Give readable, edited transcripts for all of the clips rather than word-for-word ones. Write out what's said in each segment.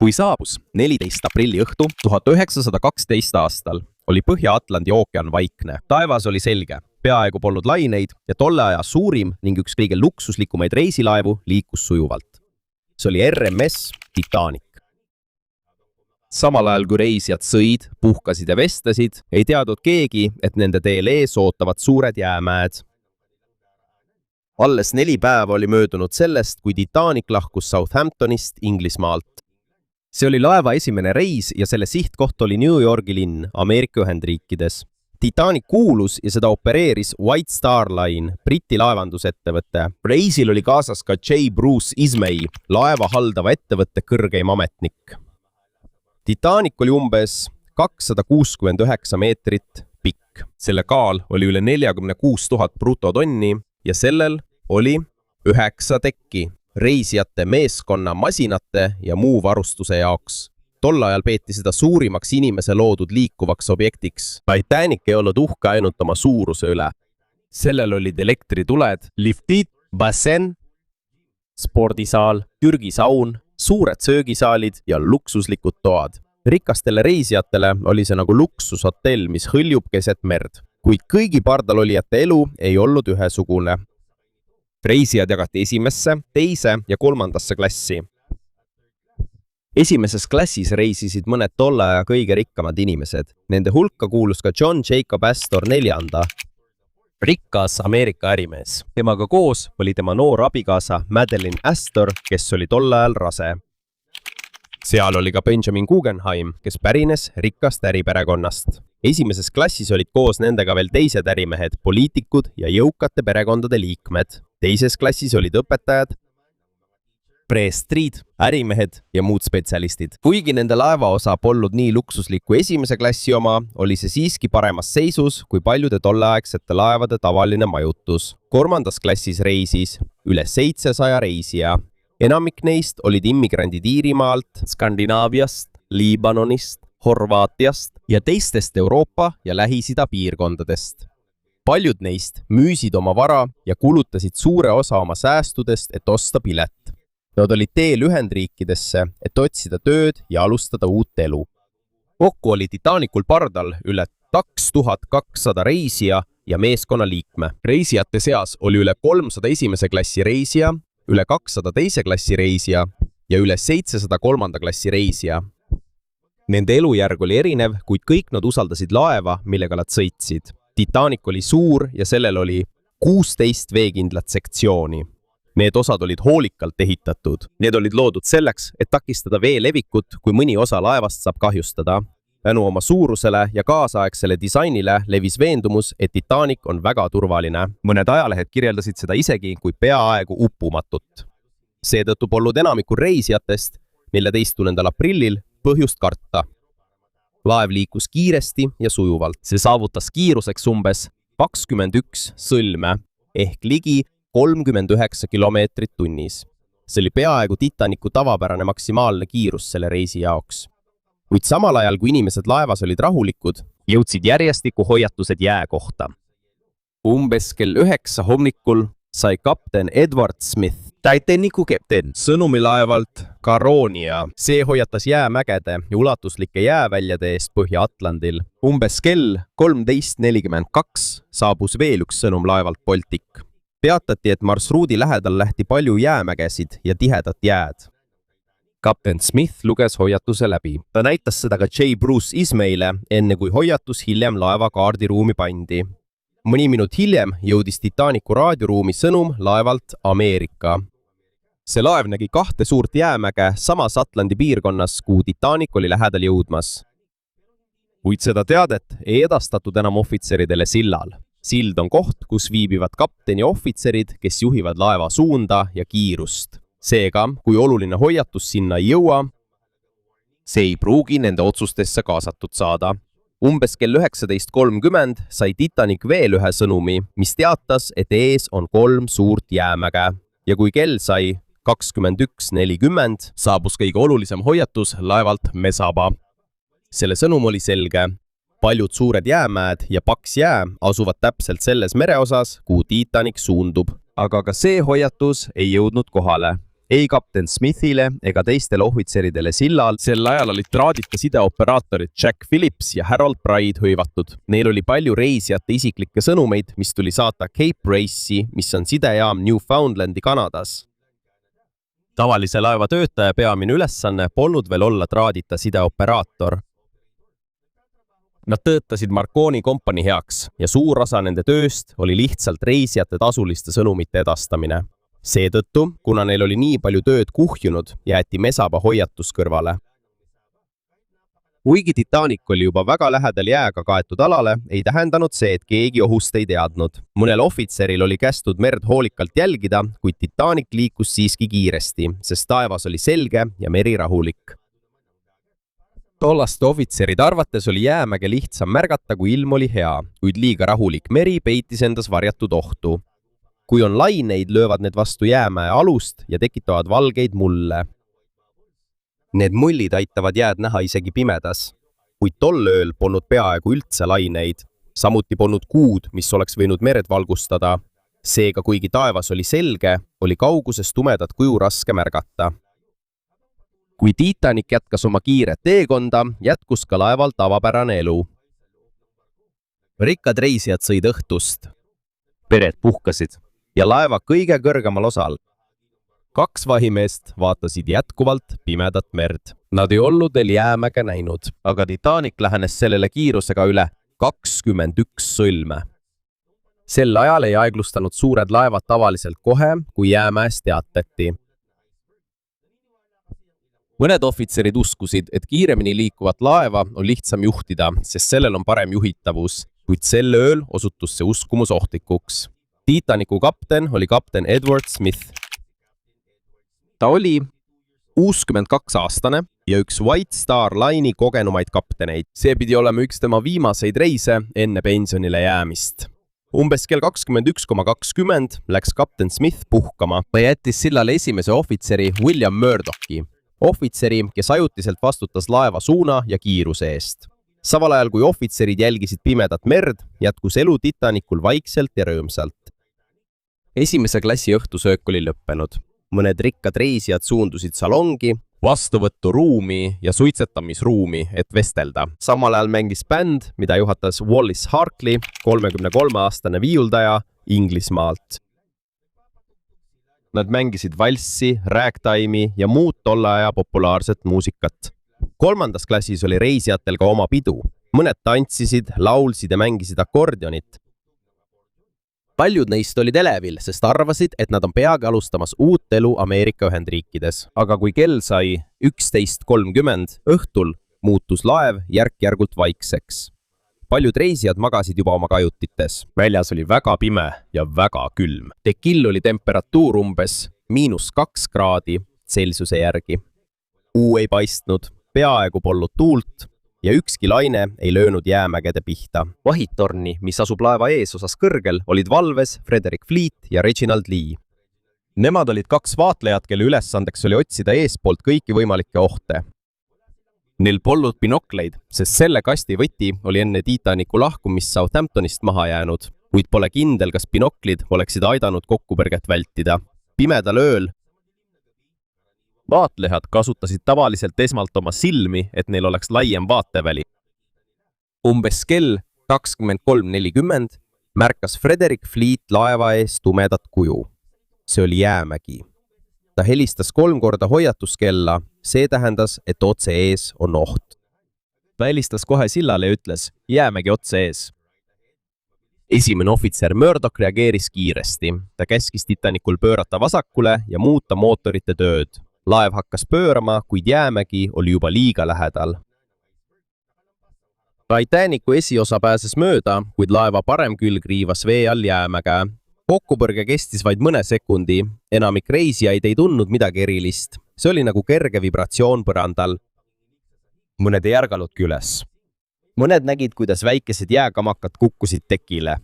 Kui saabus 14. aprilli õhtu 1912 aastal, oli Põhja-Atlandi ookean vaikne. Taevas oli selge, peaaegu polnud laineid ja tolle aja suurim ning üks kõige luksuslikumaid reisilaevu liikus sujuvalt. See oli RMS Titanic. Samal ajal kui reisijad sõid, puhkasid ja vestlesid, ei teadnud keegi, et nende teel ees ootavad suured jäämäed. Alles 4 päeva oli möödunud sellest, kui Titanic lahkus Southamptonist Inglismaalt. See oli laeva esimene reis ja selle sihtkoht oli New Yorgi linn Ameerika Ühendriikides. Titanic kuulus ja seda opereeris White Star Line, Briti laevandusettevõte. Reisil oli kaasas ka J. Bruce Ismay, laeva haldava ettevõtte kõrgeim ametnik. Titanic oli umbes 269 meetrit pikk. Selle kaal oli üle 46 000 brutotonni ja sellel oli 9 tekki reisijate, meeskonna, masinate ja muu varustuse jaoks. Tol ajal peeti seda suurimaks inimese loodud liikuvaks objektiks. Titanic ei olnud uhke ainult oma suuruse üle. Sellel olid elektrituled, liftid, bassen, spordisaal, Türgi-saun, suured söögisaalid ja luksuslikud toad. Rikastele reisijatele oli see nagu luksushotell, mis hõljub keset merd. Kuid kõigi pardalolijate elu ei olnud ühesugune. Reisijad jagati esimesse, teise ja 3. klassi. Esimeses klassis reisisid mõned tolle aja kõige rikkamad inimesed. Nende hulka kuulus ka John Jacob Astor 4. Rikas Ameerika ärimees. Temaga koos oli tema noor abikaasa Madeline Astor, kes oli tol ajal rase. Seal oli ka Benjamin Guggenheim, kes pärines rikkast äriperekonnast. Esimeses klassis olid koos nendega veel teised ärimehed, poliitikud ja jõukate perekondade liikmed. Teises klassis olid õpetajad, preestrid, ärimehed ja muud spetsialistid. Kuigi nende laevaosa polnud nii luksusliku esimese klassi oma, oli see siiski paremas seisus kui paljude tolleaegsete laevade tavaline majutus. 3. klassis reisis üle 700 reisija. Enamik neist olid immigrandid Iirimaalt, Skandinaaviast, Liibanonist, Horvaatiast ja teistest Euroopa ja Lähis-Ida piirkondadest. Paljud neist müüsid oma vara ja kulutasid suure osa oma säästudest, et osta pilet. Nad olid teel Ühendriikidesse, et otsida tööd ja alustada uut elu. Kokku oli Titanicul pardal üle 2200 reisija ja meeskonna liikme. Reisijate seas oli üle 300 esimese klassi reisija, üle 200 teise klassi reisija ja üle 700 3. klassi reisija. Nende elujärg oli erinev, kuid kõik nad usaldasid laeva, millega nad sõitsid. Titanic oli suur ja sellel oli 16 veekindlat sektsiooni. Need osad olid hoolikalt ehitatud. Need olid loodud selleks, et takistada vee levikut, kui mõni osa laevast saab kahjustada. Tänu oma suurusele ja kaasaegsele disainile levis veendumus, et Titanic on väga turvaline. Mõned ajalehed kirjeldasid seda isegi kui peaaegu uppumatut. Seetõttu polnud enamikul reisijatest 14. aprillil põhjust karta. Laev liikus kiiresti ja sujuvalt. See saavutas kiiruseks umbes 21 sõlme ehk ligi 39 kilomeetrit tunnis. See oli peaaegu Titanicu tavapärane maksimaalne kiirus selle reisi jaoks. Kuid samal ajal, kui inimesed laevas olid rahulikud, jõudsid järjestiku hoiatused jää kohta. Umbes kell 9 hommikul sai kapten Edward Smith, Titanicu kapten, sõnumi laevalt Caronia. See hoiatas jäämägede ja ulatuslike jääväljade eest Põhja-Atlandil. Umbes kell 13.42 saabus veel üks sõnum laevalt Baltic. Peatati, et marsruudi lähedal lähti palju jäämägesid ja tihedat jääd. Kapten Smith luges hoiatuse läbi. Ta näitas seda ka J. Bruce Ismay'le, enne kui hoiatus hiljem laeva kaardiruumi pandi. Mõni minut hiljem jõudis Titanicu raadioruumi sõnum laevalt Ameerika. See laev nägi 2 suurt jäämäge samas Atlandi piirkonnas, kuhu Titanic oli lähedal jõudmas. Kuid seda teadet ei edastatud enam ohvitseridele sillal. Sild on koht, kus viibivad kapten ja ohvitserid, kes juhivad laeva suunda ja kiirust. Seega, kui oluline hoiatus sinna ei jõua, see ei pruugi nende otsustesse kaasatud saada. Umbes kell 19.30 sai Titanic veel ühe sõnumi, mis teatas, et ees on 3 suurt jäämäge. Ja kui kell sai 21.40, saabus kõige olulisem hoiatus laevalt Mesaba. Selle sõnum oli selge. Paljud suured jäämäed ja paks jää asuvad täpselt selles mereosas, kuhu Titanic suundub. Aga ka see hoiatus ei jõudnud kohale. ei kapten Smithile ega teistele ohvitseridele sillal. Sel ajal olid traadita sideoperaatorid Jack Phillips ja Harold Pride hõivatud. Neil oli palju reisijate isiklikke sõnumeid, mis tuli saata Cape Race'i, mis on sidejaam Newfoundlandi Kanadas. Tavalise laeva töötaja peamine ülesanne polnud veel olla traadita sideoperaator. Nad töötasid Marconi kompanii heaks ja suur osa nende tööst oli lihtsalt reisijate tasuliste sõnumite edastamine. Seetõttu, kuna neil oli nii palju tööd kuhjunud, jäeti mesaba hoiatus kõrvale. Kuigi Titanic oli juba väga lähedal jääga kaetud alale, ei tähendanud see, et keegi ohust ei teadnud. Mõnel ohvitseril oli kästud merd hoolikalt jälgida, kuid Titanic liikus siiski kiiresti, sest taevas oli selge ja meri rahulik. Tollaste ohvitseride arvates oli jäämäge lihtsam märgata, kui ilm oli hea, kuid liiga rahulik meri peitis endas varjatud ohtu. Kui on laineid, löövad need vastu jäämäe alust ja tekitavad valgeid mulle. Need mullid aitavad jääd näha isegi pimedas, kuid tol ööl polnud peaaegu üldse laineid. Samuti polnud kuud, mis oleks võinud merd valgustada. Seega, kuigi taevas oli selge, oli kauguses tumedat kuju raske märgata. Kui Titanic jätkas oma kiiret teekonda, jätkus ka laeval tavapärane elu. Rikkad reisijad sõid õhtust. Pered puhkasid ja laeva kõige kõrgemal osal. 2 vahimeest vaatasid jätkuvalt pimedat merd. Nad ei olnud veel jäämäge näinud, aga Titanic lähenes sellele kiirusega üle 21 sõlme. Sel ajal ei aeglustanud suured laevad tavaliselt kohe, kui jäämäest teatati. Mõned ohvitserid uskusid, et kiiremini liikuvat laeva on lihtsam juhtida, sest sellel on parem juhitavus, kuid sel ööl osutus see uskumus ohtlikuks. Titanicu kapten oli kapten Edward Smith. Ta oli 62-aastane ja üks White Star Line'i kogenumaid kapteneid. See pidi olema üks tema viimaseid reise enne pensionile jäämist. Umbes kell 21.20 läks kapten Smith puhkama ja jättis sillale esimese ohvitseri William Murdocki. Ohvitseri, kes ajutiselt vastutas laeva suuna ja kiiruse eest. Samal ajal kui ohvitserid jälgisid pimedat merd, jätkus elu Titanicul vaikselt ja rõõmsalt. Esimese klassi õhtusöök oli lõppenud. Mõned rikkad reisijad suundusid salongi, vastuvõturuumi ja suitsetamisruumi, et vestelda. Samal ajal mängis bänd, mida juhatas Wallace Harkley, 33-aastane viiuldaja Inglismaalt. Nad mängisid valssi, ragtime'i ja muud tolle aja populaarset muusikat. 3. klassis oli reisijatel ka oma pidu. Mõned tantsisid, laulsid ja mängisid akordionit. Paljud neist olid elevil, sest arvasid, et nad on peagi alustamas uut elu Ameerika Ühendriikides. Aga kui kell sai 11.30 õhtul, muutus laev järk-järgult vaikseks. Paljud reisijad magasid juba oma kajutites. Väljas oli väga pime ja väga külm. Tekill oli temperatuur umbes -2 kraadi Celsiuse järgi. Kuu ei paistnud, peaaegu polnud tuult ja ükski laine ei löönud jäämägede pihta. Vahitorni, mis asub laeva eesosas kõrgel, olid valves Frederick Fleet ja Reginald Lee. Nemad olid 2 vaatlejat, kelle ülesandeks oli otsida eespoolt kõiki võimalikke ohte. Neil polnud binokleid, sest selle kasti võti oli enne Titanicu lahkumist Southamptonist maha jäänud, kuid pole kindel, kas binoklid oleksid aidanud kokkupõrget vältida. Pimedal ööl vaatlejad kasutasid tavaliselt esmalt oma silmi, et neil oleks laiem vaateväli. Umbes kell 23.40 märkas Frederick Fleet laeva ees tumedat kuju. See oli jäämägi. Ta helistas 3 korda hoiatuskella, see tähendas, et otse ees on oht. Ta helistas kohe sillale ja ütles, jäämägi otse ees. Esimene ohvitser Murdoch reageeris kiiresti. Ta käskis Titanicul pöörata vasakule ja muuta mootorite tööd. Laev hakkas pöörama, kuid jäämägi oli juba liiga lähedal. Titanicu esiosa pääses mööda, kuid laeva parem külg riivas vee all jäämäge. Kokkupõrge kestis vaid mõne sekundi. Enamik reisijaid ei tundnud midagi erilist. See oli nagu kerge vibratsioon põrandal. Mõned ei ärgaludki üles. Mõned nägid, kuidas väikesed jääkamakad kukkusid tekile.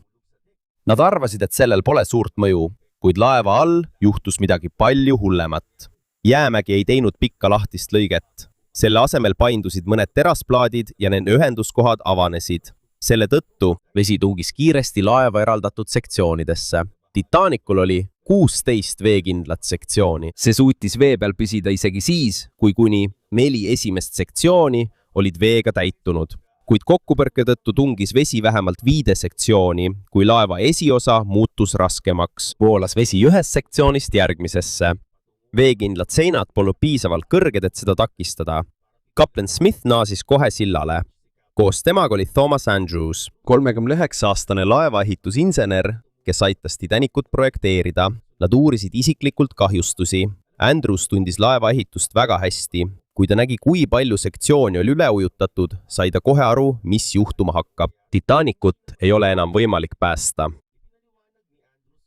Nad arvasid, et sellel pole suurt mõju, kuid laeva all juhtus midagi palju hullemat. Jäämägi ei teinud pikka lahtist lõiget. Selle asemel paindusid mõned terasplaadid ja nende ühenduskohad avanesid. Selle tõttu vesi tuugis kiiresti laeva eraldatud sektsioonidesse. Titanicul oli 16 veekindlat sektsiooni. See suutis vee peal püsida isegi siis, kui kuni 4 esimest sektsiooni olid veega täitunud. Kuid kokkupõrke tõttu tungis vesi vähemalt 5 sektsiooni, kui laeva esiosa muutus raskemaks. Voolas vesi ühest sektsioonist järgmisesse. Veekindlad seinad polnud piisavalt kõrged, et seda takistada. Kapten Smith naasis kohe sillale. Koos temaga oli Thomas Andrews, 39-aastane laevaehitusinsener, kes aitas Titanicut projekteerida. Nad uurisid isiklikult kahjustusi. Andrews tundis laevaehitust väga hästi. Kui ta nägi, kui palju sektsiooni oli üle ujutatud, sai ta kohe aru, mis juhtuma hakkab. Titanicut ei ole enam võimalik päästa.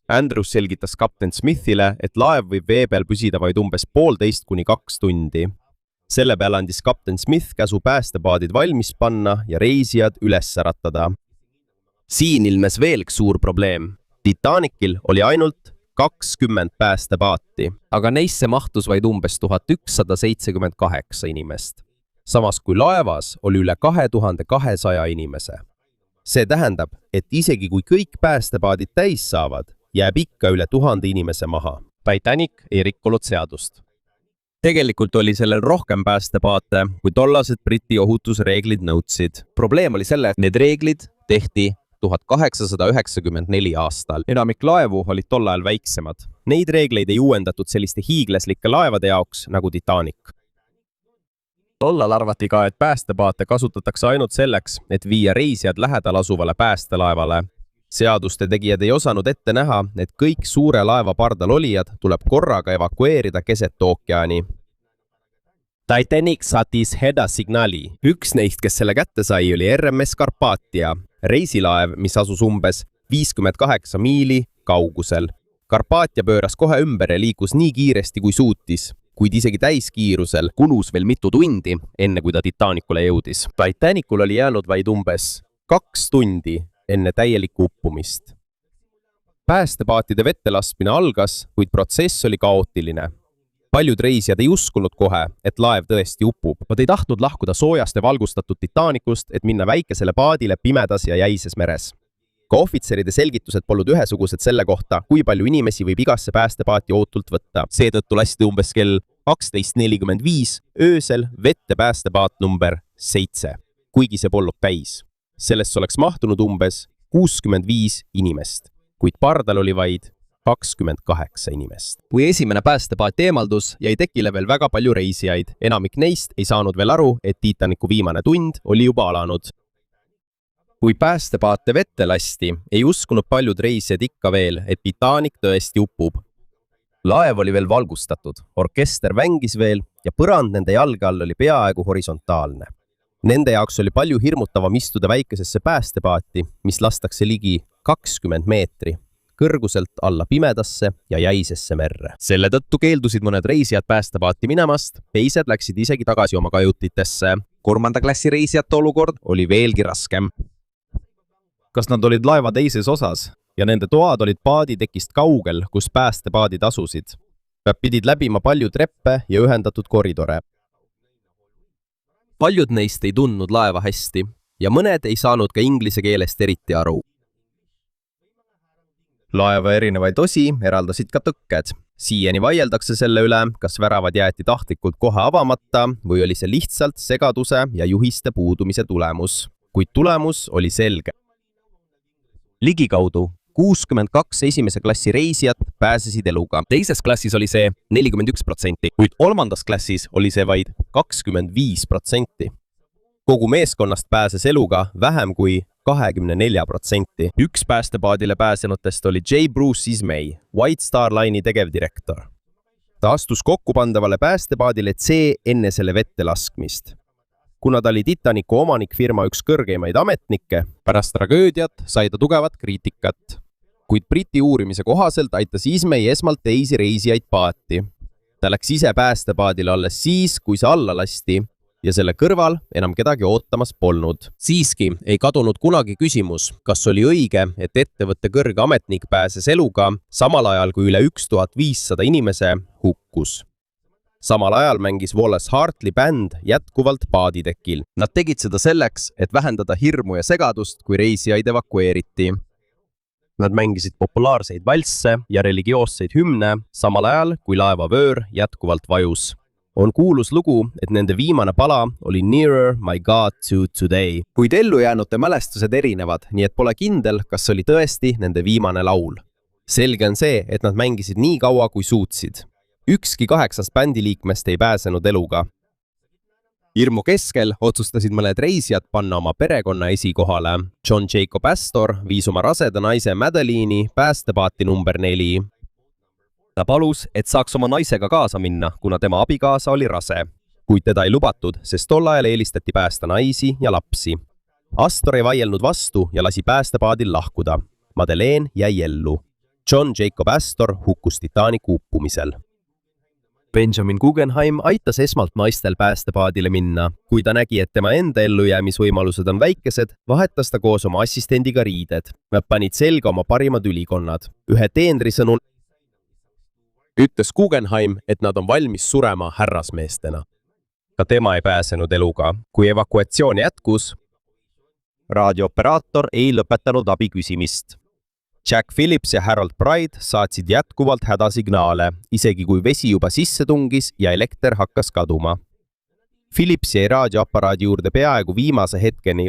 Andrews selgitas kapten Smithile, et laev võib vee peal püsida vaid umbes 1,5 kuni 2 tundi. Selle peale andis kapten Smith käsu päästepaadid valmis panna ja reisijad üles äratada. Siin ilmes veel üks suur probleem. Titanicil oli ainult 20 päästepaati, aga neisse mahtus vaid umbes 1178 inimest. Samas kui laevas oli üle 2200 inimese. See tähendab, et isegi kui kõik päästepaadid täis saavad, jääb ikka üle 1000 inimese maha. Titanic ei rikkunud seadust. Tegelikult oli sellel rohkem päästepaate, kui tollased Briti ohutusreeglid nõudsid. Probleem oli selle, et need reeglid tehti 1894 aastal. Enamik laevu olid tol ajal väiksemad. Neid reegleid ei uuendatud selliste hiiglaslike laevade jaoks nagu Titanic. Tollal arvati ka, et päästepaate kasutatakse ainult selleks, et viia reisijad lähedal asuvale päästelaevale. Seaduste tegijad ei osanud ette näha, et kõik suure laeva pardal olijad tuleb korraga evakueerida keset ookeani. Titanic saatis hädasignaali. Üks neist, kes selle kätte sai, oli RMS Carpathia, reisilaev, mis asus umbes 58 miili kaugusel. Carpathia pööras kohe ümber ja liikus nii kiiresti kui suutis, kuid isegi täiskiirusel kulus veel mitu tundi, enne kui ta Titanicule jõudis. Titanicul oli jäänud vaid umbes 2 tundi enne täielikku uppumist. Päästepaatide vette laskmine algas, kuid protsess oli kaootiline. Paljud reisijad ei uskunud kohe, et laev tõesti upub. Nad ei tahtnud lahkuda soojast ja valgustatud Titanicust, et minna väikesele paadile pimedas ja jäises meres. Ka ohvitseride selgitused polnud ühesugused selle kohta, kui palju inimesi võib igasse päästepaati ootult võtta. Seetõttu lasti umbes kell 12:45 öösel vette päästepaat number 7, kuigi see polnud täis. Sellest oleks mahtunud umbes 65 inimest, kuid pardal oli vaid 28 inimest. Kui esimene päästepaat eemaldus, jäi tekile veel väga palju reisijaid. Enamik neist ei saanud veel aru, et Titanicu viimane tund oli juba alanud. Kui päästepaate vette lasti, ei uskunud paljud reisijad ikka veel, et Titanic tõesti upub. Laev oli veel valgustatud, orkester mängis veel ja põrand nende jalge all oli peaaegu horisontaalne. Nende jaoks oli palju hirmutavam istuda väikesesse päästepaati, mis lastakse ligi 20 meetri kõrguselt alla pimedasse ja jäisesse merre. Selle tõttu keeldusid mõned reisijad päästepaati minemast, teised läksid isegi tagasi oma kajutitesse. 3. klassi reisijate olukord oli veelgi raskem. Kas nad olid laeva teises osas ja nende toad olid paaditekist kaugel, kus päästepaadid asusid? Nad pidid läbima palju treppe ja ühendatud koridore. Paljud neist ei tundnud laeva hästi ja mõned ei saanud ka inglise keelest eriti aru. Laeva erinevaid osi eraldasid ka tõkked. Siiani vaieldakse selle üle, kas väravad jäeti tahtlikult kohe avamata või oli see lihtsalt segaduse ja juhiste puudumise tulemus. Kuid tulemus oli selge. Ligikaudu 62 esimese klassi reisijat pääsesid eluga. Teises klassis oli see 41%, kuid 3. klassis oli see vaid 25%. Kogu meeskonnast pääses eluga vähem kui 24%. Üks päästepaadile pääsenutest oli J. Bruce Ismay, White Star Line'i tegevdirektor. Ta astus kokkupandavale päästepaadile C enne selle vette laskmist. Kuna ta oli Titanicu omanikfirma üks kõrgeimaid ametnikke, pärast tragöödiat sai ta tugevat kriitikat. Kuid Briti uurimise kohaselt aitas Ismay esmalt teisi reisijaid paati. Ta läks ise päästepaadile alles siis, kui see alla lasti, ja selle kõrval enam kedagi ootamas polnud. Siiski ei kadunud kunagi küsimus, kas oli õige, et ettevõtte kõrge ametnik pääses eluga, samal ajal kui üle 1500 inimese hukkus. Samal ajal mängis Wallace Hartley bänd jätkuvalt paaditekil. Nad tegid seda selleks, et vähendada hirmu ja segadust, kui reisijaid evakueeriti. Nad mängisid populaarseid valsse ja religioosseid hümne, samal ajal kui laeva vöör jätkuvalt vajus. On kuulus lugu, et nende viimane pala oli Nearer my God to today. Kuid ellujäänute mälestused erinevad, nii et pole kindel, kas oli tõesti nende viimane laul. Selge on see, et nad mängisid nii kaua, kui suutsid. Ükski 8 bändiliikmest ei pääsenud eluga. Hirmu keskel otsustasid mõned reisijad panna oma perekonna esikohale. John Jacob Astor viis oma raseda naise Madeline'i päästepaati number 4. Ta palus, et saaks oma naisega kaasa minna, kuna tema abikaasa oli rase. Kuid teda ei lubatud, sest tol ajal eelistati päästa naisi ja lapsi. Astor ei vaielnud vastu ja lasi päästepaadil lahkuda. Madeleine jäi ellu. John Jacob Astor hukkus Titanicu uppumisel. Benjamin Guggenheim aitas esmalt naistel päästepaadile minna. Kui ta nägi, et tema enda ellujäämisvõimalused on väikesed, vahetas ta koos oma assistendiga riided. Nad panid selga oma parimad ülikonnad. Ühe teenri sõnul ütles Guggenheim, et nad on valmis surema härrasmeestena. Ka tema ei pääsenud eluga. Kui evakuatsioon jätkus, raadiooperaator ei lõpetanud abi küsimist. Jack Phillips ja Harold Bride saatsid jätkuvalt hädasignaale, isegi kui vesi juba sisse tungis ja elekter hakkas kaduma. Phillips jäi raadioaparaadi juurde peaaegu viimase hetkeni.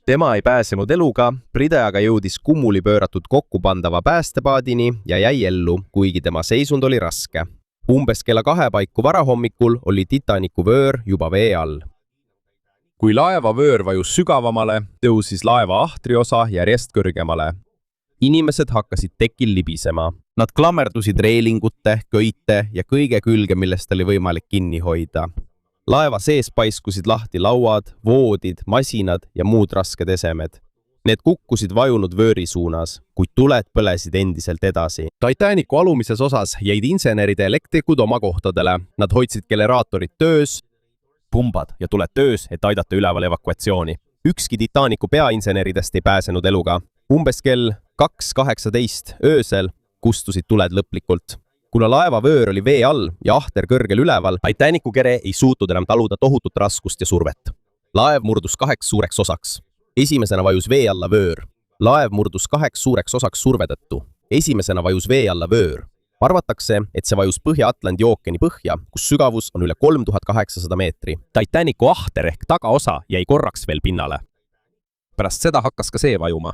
Tema ei pääsenud eluga, Bride aga jõudis kummuli pööratud kokkupandava päästepaadini ja jäi ellu, kuigi tema seisund oli raske. Umbes kella 2 paiku varahommikul oli Titanicu vöör juba vee all. Kui laeva vöör vajus sügavamale, tõusis laeva ahtriosa järjest kõrgemale. Inimesed hakkasid tekil libisema. Nad klammerdusid reelingute, köite ja kõige külge, millest oli võimalik kinni hoida. Laeva sees paiskusid lahti lauad, voodid, masinad ja muud rasked esemed. Need kukkusid vajunud vööri suunas, kuid tuled põlesid endiselt edasi. Titanicu alumises osas jäid inseneride elektrikud oma kohtadele. Nad hoidsid generaatorid töös, pumbad ja tuled töös, et aidata üleval evakuatsiooni. Ükski Titanicu peainseneridest ei pääsenud eluga. Umbes kell 2:18 öösel kustusid tuled lõplikult. Kuna laeva vöör oli vee all ja ahter kõrgel üleval, Titanicu kere ei suutnud enam taluda tohutut raskust ja survet. Laev murdus 2 suureks osaks. Esimesena vajus vee alla vöör. Laev murdus 2 suureks osaks surve tõttu. Esimesena vajus vee alla vöör. Arvatakse, et see vajus Põhja-Atlandi ookeani põhja, kus sügavus on üle 3800 meetri. Titanicu ahter ehk tagaosa jäi korraks veel pinnale. Pärast seda hakkas ka see vajuma.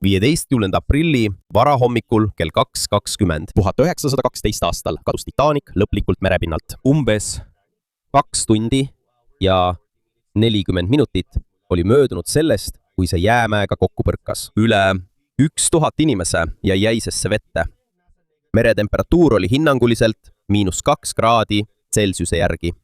15. aprilli varahommikul kell 2:20 1912 aastal kadus Titanic lõplikult merepinnalt. Umbes 2 tundi ja 40 minutit oli möödunud sellest, kui see jäämäega kokku põrkas. Üle 1000 inimese jäi jäisesse vette. Meretemperatuur oli hinnanguliselt -2 kraadi Celsiuse järgi.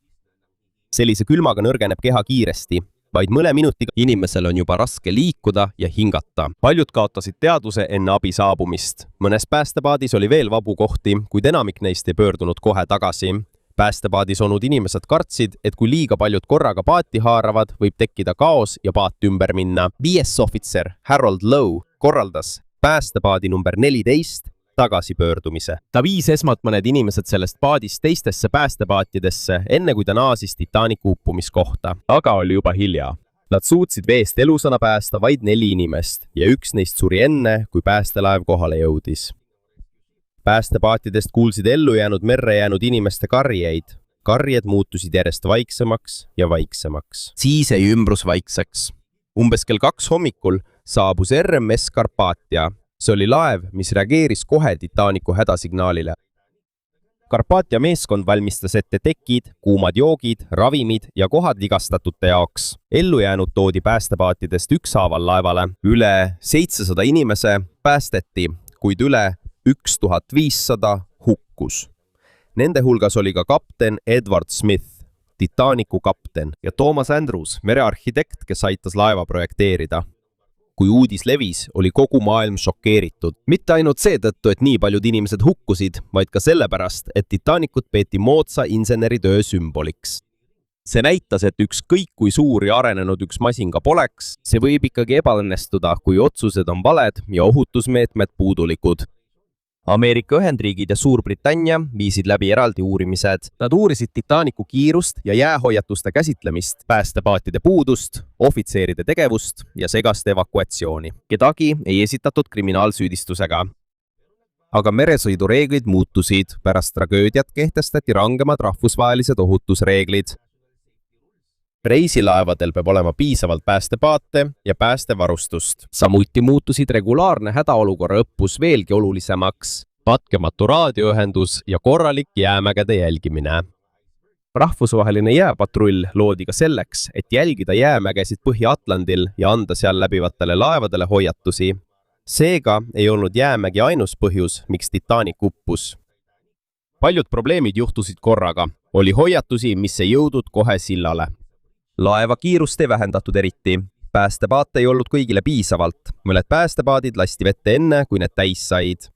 Sellise külmaga nõrgeneb keha kiiresti. Vaid mõne minutiga inimesel on juba raske liikuda ja hingata. Paljud kaotasid teadvuse enne abi saabumist. Mõnes päästepaadis oli veel vabu kohti, kuid enamik neist ei pöördunud kohe tagasi. Päästepaadis olnud inimesed kartsid, et kui liiga paljud korraga paati haaravad, võib tekkida kaos ja paat ümber minna. 5. ohvitser Harold Lowe korraldas päästepaadi number 14 tagasipöördumise. Ta viis esmalt mõned inimesed sellest paadist teistesse päästepaatidesse, enne kui ta naasis Titanicu uppumiskohta. Aga oli juba hilja. Nad suutsid veest elusana päästa vaid 4 inimest ja 1 neist suri enne, kui päästelaev kohale jõudis. Päästepaatidest kuulsid ellu jäänud merre jäänud inimeste karjeid. Karjed muutusid järjest vaiksemaks ja vaiksemaks. Siis jäi ümbrus vaikseks. Umbes kell 2 hommikul saabus RMS Carpathia. See oli laev, mis reageeris kohe Titanicu hädasignaalile. Carpathia meeskond valmistas ette tekid, kuumad joogid, ravimid ja kohad vigastatute jaoks. Ellujäänud toodi päästepaatidest ükshaaval laevale. Üle 700 inimese päästeti, kuid üle 1500 hukkus. Nende hulgas oli ka kapten Edward Smith, Titanicu kapten, ja Thomas Andrews, merearhitekt, kes aitas laeva projekteerida. Kui uudis levis, oli kogu maailm šokeeritud. Mitte ainult seetõttu, et nii paljud inimesed hukkusid, vaid ka sellepärast, et Titanicut peeti moodsa inseneritöö sümboliks. See näitas, et ükskõik kui suur ja arenenud üks masin ka poleks, see võib ikkagi ebaõnnestuda, kui otsused on valed ja ohutusmeetmed puudulikud. Ameerika Ühendriigid ja Suurbritannia viisid läbi eraldi uurimised. Nad uurisid Titanicu kiirust ja jäähoiatuste käsitlemist, päästepaatide puudust, ohvitseeride tegevust ja segast evakuatsiooni. Kedagi ei esitatud kriminaalsüüdistusega. Aga meresõidureeglid muutusid. Pärast tragöödiat kehtestati rangemad rahvusvahelised ohutusreeglid. Reisilaevadel peab olema piisavalt päästepaate ja päästevarustust. Samuti muutusid regulaarne hädaolukorra õppus veelgi olulisemaks. Katkematu raadioühendus ja korralik jäämägede jälgimine. Rahvusvaheline jääpatrull loodi ka selleks, et jälgida jäämägesid Põhja-Atlandil ja anda seal läbivatele laevadele hoiatusi. Seega ei olnud jäämägi ainus põhjus, miks Titanic uppus. Paljud probleemid juhtusid korraga. Oli hoiatusi, mis ei jõudnud kohe sillale. Laeva kiirust ei vähendatud eriti. Päästepaate ei olnud kõigile piisavalt. Mõned päästepaadid lasti vette enne, kui need täis said.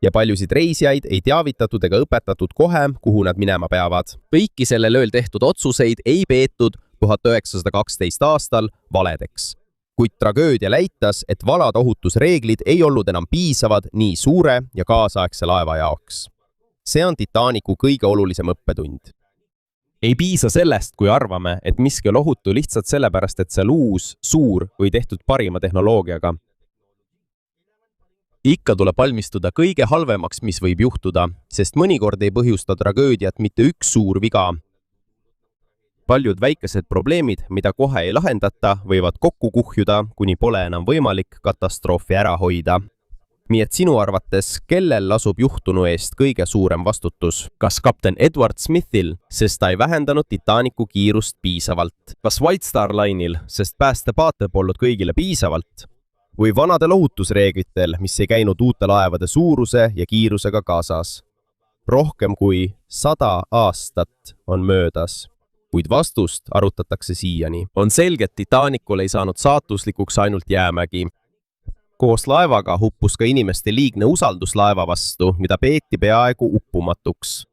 Ja paljusid reisijaid ei teavitatud ega õpetatud kohe, kuhu nad minema peavad. Kõiki sellel ööl tehtud otsuseid ei peetud 1912 aastal valedeks. Kuid tragöödia näitas, et vanad ohutusreeglid ei olnud enam piisavad nii suure ja kaasaegse laeva jaoks. See on Titanicu kõige olulisem õppetund. Ei piisa sellest, kui arvame, et miski on ohutu lihtsalt sellepärast, et see uus, suur või tehtud parima tehnoloogiaga. Ikka tuleb valmistuda kõige halvemaks, mis võib juhtuda, sest mõnikord ei põhjusta tragöödiat mitte üks suur viga. Paljud väikesed probleemid, mida kohe ei lahendata, võivad kokku kuhjuda, kuni pole enam võimalik katastroofi ära hoida. Nii et sinu arvates, kellel lasub juhtunu eest kõige suurem vastutus? Kas kapten Edward Smithil, sest ta ei vähendanud Titanicu kiirust piisavalt? Kas White Star Line'il, sest päästepaate polnud kõigile piisavalt? Või vanadel ohutusreeglitel, mis ei käinud uute laevade suuruse ja kiirusega kaasas? Rohkem kui 100 aastat on möödas, kuid vastust arutatakse siiani. On selge, et Titanicul ei saanud saatuslikuks ainult jäämägi. Koos laevaga huppus ka inimeste liigne usaldus laeva vastu, mida peeti peaaegu uppumatuks.